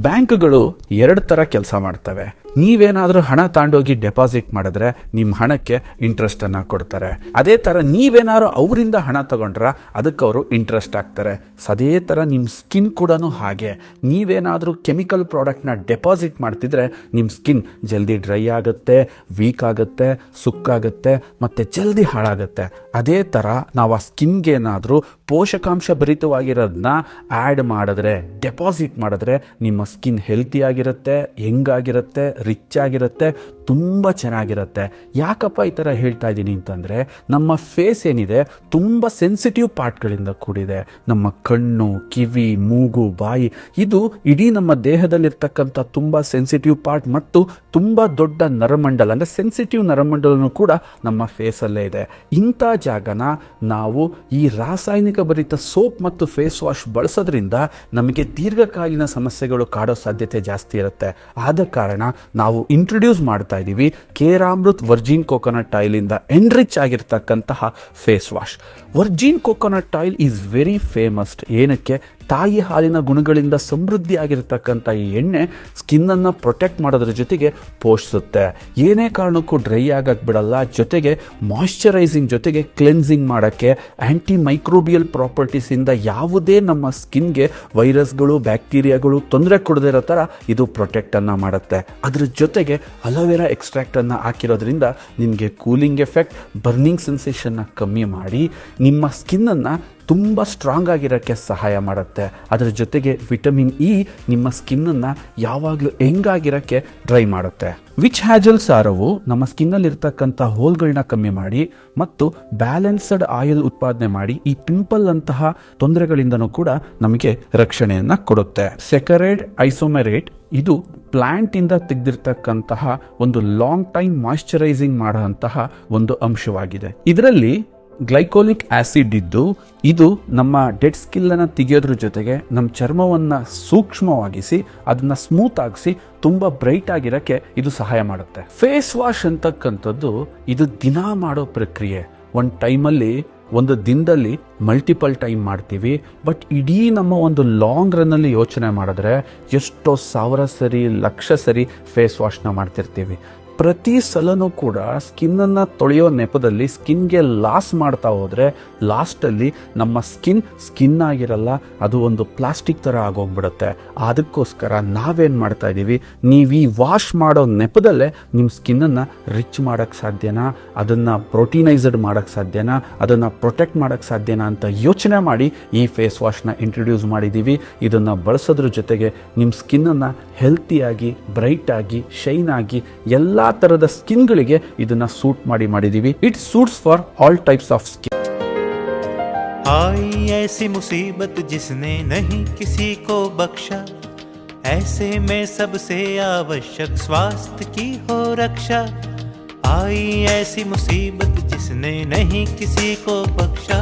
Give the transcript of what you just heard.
ಬ್ಯಾಂಕ್ಗಳು ಎರಡು ತರ ಕೆಲಸ ಮಾಡ್ತವೆ. ನೀವೇನಾದ್ರೂ ಹಣ ತಾಂಡೋಗಿ ಡೆಪಾಸಿಟ್ ಮಾಡಿದ್ರೆ ನಿಮ್ಮ ಹಣಕ್ಕೆ ಇಂಟ್ರೆಸ್ಟ್ ಅನ್ನ ಕೊಡ್ತಾರೆ. ಅದೇ ತರ ನೀವೇನಾದ್ರು ಅವರಿಂದ ಹಣ ತಗೊಂಡ್ರ ಅದಕ್ಕೆ ಅವರು ಇಂಟ್ರೆಸ್ಟ್ ಹಾಕ್ತಾರೆ. ಅದೇ ತರ ನಿಮ್ಮ ಸ್ಕಿನ್ ಕೂಡ ಹಾಗೆ. ನೀವೇನಾದ್ರೂ ಕೆಮಿಕಲ್ ಪ್ರಾಡಕ್ಟ್ನ ಡೆಪಾಸಿಟ್ ಮಾಡ್ತಿದ್ರೆ ನಿಮ್ಮ ಸ್ಕಿನ್ ಜಲ್ದಿ ಡ್ರೈ ಆಗುತ್ತೆ, ವೀಕ್ ಆಗುತ್ತೆ, ಸುಕ್ಕಾಗುತ್ತೆ ಮತ್ತೆ ಜಲ್ದಿ ಹಾಳಾಗುತ್ತೆ. ಅದೇ ತರ ನಾವು ಆ ಸ್ಕಿನ್ಗೆ ಏನಾದ್ರೂ ಪೋಷಕಾಂಶ ಭರಿತವಾಗಿರೋದನ್ನ ಆ್ಯಡ್ ಮಾಡಿದ್ರೆ, ಡೆಪಾಸಿಟ್ ಮಾಡಿದ್ರೆ ನಿಮ್ಮ ಸ್ಕಿನ್ ಹೆಲ್ತಿ ಆಗಿರುತ್ತೆ, ಹೆಂಗಾಗಿರುತ್ತೆ, ರಿಚ್ ಆಗಿರುತ್ತೆ, ತುಂಬ ಚೆನ್ನಾಗಿರುತ್ತೆ. ಯಾಕಪ್ಪ ಈ ಥರ ಹೇಳ್ತಾ ಇದ್ದೀನಿ ಅಂತಂದರೆ, ನಮ್ಮ ಫೇಸ್ ಏನಿದೆ ತುಂಬ ಸೆನ್ಸಿಟಿವ್ ಪಾರ್ಟ್ಗಳಿಂದ ಕೂಡಿದೆ. ನಮ್ಮ ಕಣ್ಣು, ಕಿವಿ, ಮೂಗು, ಬಾಯಿ, ಇದು ಇಡೀ ನಮ್ಮ ದೇಹದಲ್ಲಿರ್ತಕ್ಕಂಥ ತುಂಬ ಸೆನ್ಸಿಟಿವ್ ಪಾರ್ಟ್ ಮತ್ತು ತುಂಬ ದೊಡ್ಡ ನರಮಂಡಲ ಅಂದರೆ ಸೆನ್ಸಿಟಿವ್ ನರಮಂಡಲನೂ ಕೂಡ ನಮ್ಮ ಫೇಸಲ್ಲೇ ಇದೆ. ಇಂಥ ಜಾಗನ ನಾವು ಈ ರಾಸಾಯನಿಕ ಭರಿತ ಸೋಪ್ ಮತ್ತು ಫೇಸ್ ವಾಶ್ ಬಳಸೋದ್ರಿಂದ ನಮಗೆ ದೀರ್ಘಕಾಲೀನ ಸಮಸ್ಯೆಗಳು ಕಾಡೋ ಸಾಧ್ಯತೆ ಜಾಸ್ತಿ ಇರುತ್ತೆ. ಆದ ಕಾರಣ ನಾವು ಇಂಟ್ರೊಡ್ಯೂಸ್ ಮಾಡ್ತಾ ಇದ್ದೀವಿ ಕೇರಾಮೃತ್ ವರ್ಜಿನ್ ಕೋಕೋನಟ್ ಆಯಿಲ್ ಇಂದ ಎನ್ರಿಚ್ ಆಗಿರ್ತಕ್ಕಂತಹ face wash. Virgin coconut oil is very famous. ಏನಕ್ಕೆ? ತಾಯಿ ಹಾಲಿನ ಗುಣಗಳಿಂದ ಸಮೃದ್ಧಿ ಆಗಿರ್ತಕ್ಕಂಥ ಈ ಎಣ್ಣೆ ಸ್ಕಿನ್ನನ್ನು ಪ್ರೊಟೆಕ್ಟ್ ಮಾಡೋದ್ರ ಜೊತೆಗೆ ಪೋಷಿಸುತ್ತೆ. ಏನೇ ಕಾರಣಕ್ಕೂ ಡ್ರೈ ಆಗಕ್ಕೆ ಬಿಡಲ್ಲ. ಜೊತೆಗೆ ಮಾಯ್ಶ್ಚರೈಸಿಂಗ್ ಜೊತೆಗೆ ಕ್ಲೆನ್ಸಿಂಗ್ ಮಾಡೋಕ್ಕೆ ಆ್ಯಂಟಿ ಮೈಕ್ರೋಬಿಯಲ್ ಪ್ರಾಪರ್ಟೀಸಿಂದ ಯಾವುದೇ ನಮ್ಮ ಸ್ಕಿನ್ಗೆ ವೈರಸ್ಗಳು, ಬ್ಯಾಕ್ಟೀರಿಯಾಗಳು ತೊಂದರೆ ಕೊಡದೇ ಇರೋ ಥರ ಇದು ಪ್ರೊಟೆಕ್ಟನ್ನು ಮಾಡುತ್ತೆ. ಅದ್ರ ಜೊತೆಗೆ ಅಲೋವೆರಾ ಎಕ್ಸ್ಟ್ರಾಕ್ಟನ್ನು ಹಾಕಿರೋದ್ರಿಂದ ನಿಮಗೆ ಕೂಲಿಂಗ್ ಎಫೆಕ್ಟ್, ಬರ್ನಿಂಗ್ ಸೆನ್ಸೇಷನ್ನ ಕಮ್ಮಿ ಮಾಡಿ ನಿಮ್ಮ ಸ್ಕಿನ್ನನ್ನು ತುಂಬ ಸ್ಟ್ರಾಂಗ್ ಆಗಿರೋಕ್ಕೆ ಸಹಾಯ ಮಾಡುತ್ತೆ. ಅದರ ಜೊತೆಗೆ ವಿಟಮಿನ್ ಇ ನಿಮ್ಮ ಸ್ಕಿನ್ನನ್ನು ಯಾವಾಗಲೂ ಹೆಂಗಾಗಿರೋಕ್ಕೆ ಡ್ರೈ ಮಾಡುತ್ತೆ. ವಿಚ್ ಹ್ಯಾಜಲ್ ಸಾರವು ನಮ್ಮ ಸ್ಕಿನ್ನಲ್ಲಿ ಇರ್ತಕ್ಕಂಥ ಹೋಲ್ಗಳನ್ನ ಕಮ್ಮಿ ಮಾಡಿ ಮತ್ತು ಬ್ಯಾಲೆನ್ಸ್ಡ್ ಆಯಿಲ್ ಉತ್ಪಾದನೆ ಮಾಡಿ ಈ ಪಿಂಪಲ್ ಅಂತಹ ತೊಂದರೆಗಳಿಂದನೂ ಕೂಡ ನಮಗೆ ರಕ್ಷಣೆಯನ್ನು ಕೊಡುತ್ತೆ. ಸೆಕರೇಡ್ ಐಸೋಮೆರೇಟ್ ಇದು ಪ್ಲಾಂಟ್ ಇಂದ ತೆಗೆದಿರ್ತಕ್ಕಂತಹ ಒಂದು ಲಾಂಗ್ ಟೈಮ್ ಮಾಯ್ಶ್ಚರೈಸಿಂಗ್ ಮಾಡುವಂತಹ ಒಂದು ಅಂಶವಾಗಿದೆ. ಇದರಲ್ಲಿ ಗ್ಲೈಕೋಲಿಕ್ ಆಸಿಡ್ ಇದ್ದು ಇದು ನಮ್ಮ ಡೆಡ್ ಸ್ಕಿನ್ ಅನ್ನು ತೆಗೆಯೋದ್ರ ಜೊತೆಗೆ ನಮ್ಮ ಚರ್ಮವನ್ನು ಸೂಕ್ಷ್ಮವಾಗಿಸಿ ಅದನ್ನ ಸ್ಮೂತ್ ಆಗಿಸಿ ತುಂಬ ಬ್ರೈಟ್ ಆಗಿರೋಕ್ಕೆ ಇದು ಸಹಾಯ ಮಾಡುತ್ತೆ. ಫೇಸ್ ವಾಶ್ ಅಂತಕ್ಕಂಥದ್ದು ಇದು ದಿನ ಮಾಡೋ ಪ್ರಕ್ರಿಯೆ. ಒಂದು ಟೈಮಲ್ಲಿ ಒಂದು ದಿನದಲ್ಲಿ ಮಲ್ಟಿಪಲ್ ಟೈಮ್ ಮಾಡ್ತೀವಿ. ಬಟ್ ಇಡೀ ನಮ್ಮ ಒಂದು ಲಾಂಗ್ ರನ್ನಲ್ಲಿ ಯೋಚನೆ ಮಾಡಿದ್ರೆ ಎಷ್ಟೋ ಸಾವಿರ ಸರಿ, ಲಕ್ಷ ಸರಿ ಫೇಸ್ ವಾಶ್ನ ಮಾಡ್ತಿರ್ತೀವಿ. ಪ್ರತಿ ಸಲನೂ ಕೂಡ ಸ್ಕಿನ್ನನ್ನು ತೊಳೆಯೋ ನೆಪದಲ್ಲಿ ಸ್ಕಿನ್ಗೆ ಲಾಸ್ ಮಾಡ್ತಾ ಹೋದರೆ ಲಾಸ್ಟಲ್ಲಿ ನಮ್ಮ ಸ್ಕಿನ್ ಆಗಿರಲ್ಲ, ಅದು ಒಂದು ಪ್ಲಾಸ್ಟಿಕ್ ಥರ ಆಗೋಗ್ಬಿಡುತ್ತೆ. ಅದಕ್ಕೋಸ್ಕರ ನಾವೇನು ಮಾಡ್ತಾ ಇದ್ದೀವಿ, ನೀವು ಈ ವಾಶ್ ಮಾಡೋ ನೆಪದಲ್ಲೇ ನಿಮ್ಮ ಸ್ಕಿನ್ನನ್ನು ರಿಚ್ ಮಾಡೋಕ್ಕೆ ಸಾಧ್ಯನಾ, ಅದನ್ನು ಪ್ರೋಟೀನೈಸ್ಡ್ ಮಾಡೋಕ್ಕೆ ಸಾಧ್ಯನಾ, ಅದನ್ನು ಪ್ರೊಟೆಕ್ಟ್ ಮಾಡೋಕ್ಕೆ ಸಾಧ್ಯನಾ ಅಂತ ಯೋಚನೆ ಮಾಡಿ ಈ ಫೇಸ್ ವಾಶ್ನ ಇಂಟ್ರೊಡ್ಯೂಸ್ ಮಾಡಿದ್ದೀವಿ. ಇದನ್ನು ಬಳಸೋದ್ರ ಜೊತೆಗೆ ನಿಮ್ಮ ಸ್ಕಿನ್ನನ್ನು ಹೆಲ್ತಿಯಾಗಿ, ಬ್ರೈಟಾಗಿ, ಶೈನ್ ಆಗಿ ಎಲ್ಲ ತರದ ಸ್ಕಿನ್ಗಳಿಗೆ ಇದನ್ನ ಸೂಟ್ ಮಾಡಿದೀವಿ. It suits for all types of skin. आई ऐसी मुसीबत जिसने नहीं किसी को बख्शा, ऐसे में सबसे आवश्यक स्वास्थ्य की हो रक्षा. आई ऐसी मुसीबत जिसने नहीं किसी को बख्शा,